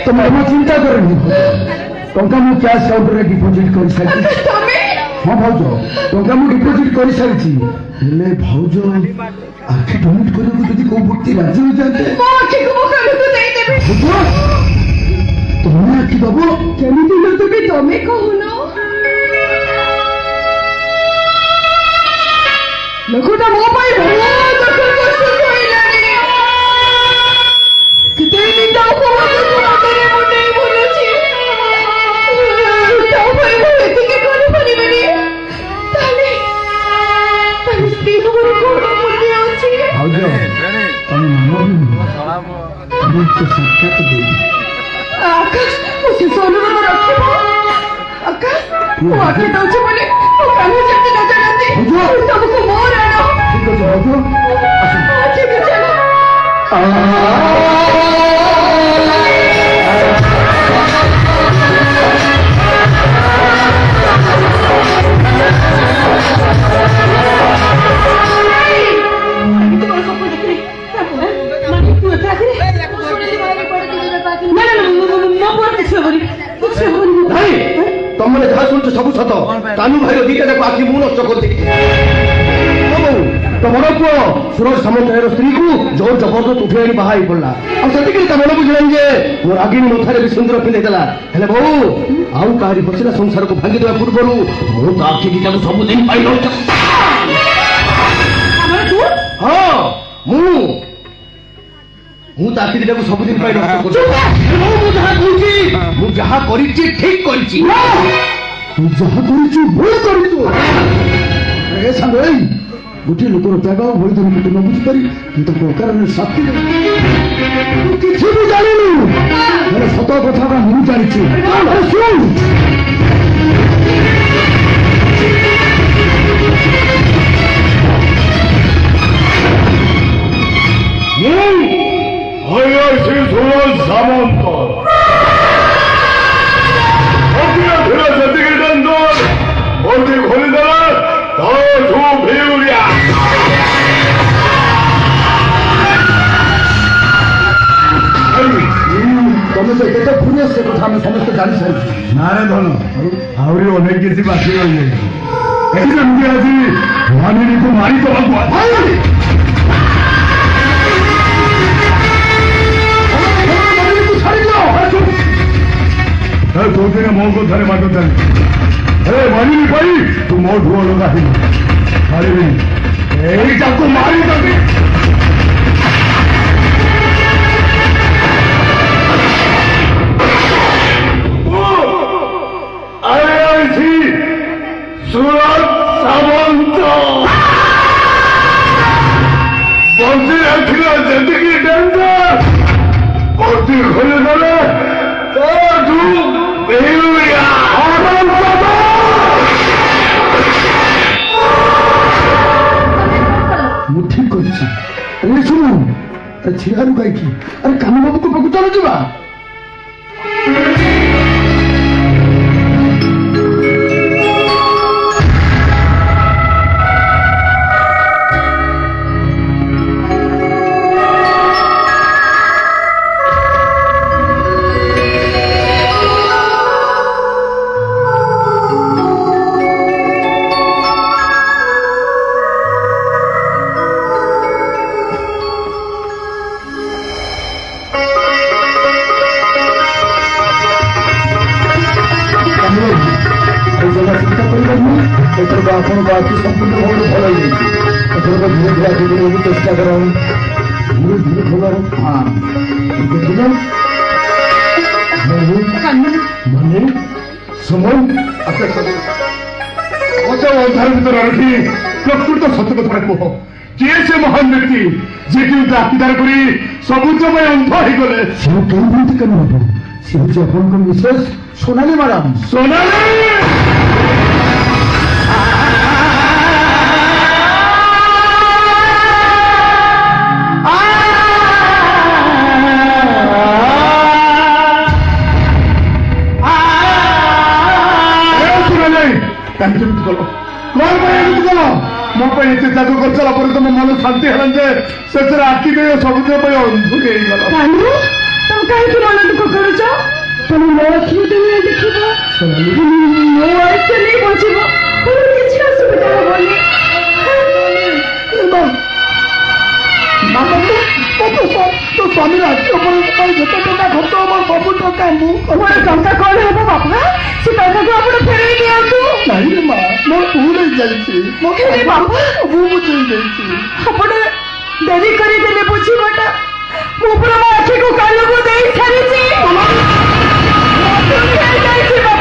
तुम्हें चिंता करनी टंका मु कैश काउंटर रे डिपोजिट कर सारी हां भाउजो टंका मु डिपोजिट कर सारी ले भाउजो आखि डोनेट करे को जदी को व्यक्ति राजी हो जाते मो आखि को कर तो दे देबे तुम्हें आखि दबो केमिति न तो भी तमे कहूनो लखुटा मो पाई बहुत दुख कष्ट होइलानी किते निंदा को करे मुंडे बोलुची तो भाई बोले के कोन परिबेनी ताले स्त्री खबर को मुंडे आछी भाउजो तुम मानो तुम तो साक्षात देवी आकाश मुझे सोनू में रखो आकाश वो आके तो उसे बोले वो काहे जब न जानती सबको मोर आना ठीक है भाउजो ठीक है चलो तुमने जहाँ शुणु सब सत कानू भाई दीटा जाक आखि मु नष्ट कर तुम पुओ सूरज सामंत स्त्री को जोर जबरदस्त उठे आनी बाहा पड़ा आगे मन बुझलानी जे मोर आगे मथारे भी सुंदर पिंधेदेला हेले बो आउ कहारी बसिला संसार को भांगी देवा पूर्व मो तो आखि दीटा को सबुदिन पाई हाँ मु तो आखि दीटा को सबुदिन पाई नष्ट कर जहाँ करिछि ठीक करिछि तू जहाँ करिछु भूल करिछु ए सांग ए गोटे लोकर त्याग भई धन मते न बुझी पारी किंतु को कारण साथी तू किछि भी जानिनु अरे सत कथा का मु जानिछु अरे सुन सूरज सामंत तमें तो केते फुरियस से कथा हम समस्त जानि सारी नारे धन आवरी अनेक किसी बाकी रही है एठी नंदी आजी वानी को मारी तो बाबू तो दिन मो को थारे मार दे अरे वानी भाई तू मो ढुआ लगा ही अरे ए जाको मारी दे सूरज सामंत बंदी रखिला जिंदगी डेंजर बंदी खोले गले मु ठीक करछि अरे सुनो अरे छियारु गाई की अरे कानू बाबू को पकु चलो जीवा କହିଲି ଏଥରକ ଆପଣଙ୍କ ଆଖି ସମ୍ପୂର୍ଣ୍ଣ ଭାବରେ ଭଲ ହେଇଯାଇଛି। ଏଥରକ ଧୀରେ ଧୀରେ ଆଖି କରିବାକୁ ଚେଷ୍ଟା କର, ଧୀରେ ଧୀରେ ଭଲ ହଁ ଦେଖିଲ ମାନେ ସମୟ ମତେ ଅନ୍ଧାର ଭିତରେ ରଖି ପ୍ରକୃତ ସତ କଥା କୁହ, କିଏ ସେ ମହାନ ବ୍ୟକ୍ତି ଯେ କିନ୍ତୁ ଆଖିଦାର କରି ସବୁଜ ପାଇଁ ଅନ୍ଧ ହେଇଗଲେ? ସେ କେମିତି କେନ ହବ? ସେ ହଉଛି ଆପଣଙ୍କ ମିସେସ୍ ସୋନାଲି ମ୍ୟାଡାମ। ସୋନାଲି! କାହିଁକି ଏମିତି କଲ? କଣ ପାଇଁ ଏମିତି କଲ? ମୋ ପାଇଁ ଏତେ ତ୍ୟାଗ କରିସାରିଲା ପରେ ତମ ମନ ଶାନ୍ତି ହେଲା ଯେ ସେଥିରେ ଆଖି ଦେଇ ସବୁଜ ପାଇଁ ଅନ୍ଧ ହେଇଗଲ। କାଲୁ ତମେ କାହିଁକି ମନ ଦୁଃଖ କରୁଛ? ତମେ ମୋ ଆଖିକୁ ତୁମେ ଦେଖିବ, ମୋ ଆଇସା ନେଇ ବଞ୍ଚିବ, ତମର କିଛି ଅସୁବିଧା ହବନି। ତୋ ସ୍ୱାମୀର ଆଖି ଅପରେସନ ପାଇଁ ଯେତେ ଟଙ୍କା ଖର୍ଚ୍ଚ ହବ ସବୁ ଟଙ୍କା ମୁଁ ମୋର ଟଙ୍କା କଣ ହବ ବାପା? ସେ ଟଙ୍କାକୁ ଆପଣ ଫେରେଇ ଦିଅନ୍ତୁ। ନାହିଁ ରେ ମା, ମୋ ଭୁଲ ହେଇଯାଇଛି। ହେଲେ ବାପା ମୁଁ ବୁଝେଇ ଯାଇଛି। ଆପଣ ଡେରି କରିଦେଲେ ବୁଝିବାଟା। ମୁଁ ପୁରା ମୋ ଆଖିକୁ କାଲକୁ ଦେଇ ସାରିଛି। ହେଇଯାଇଛି ବାପା।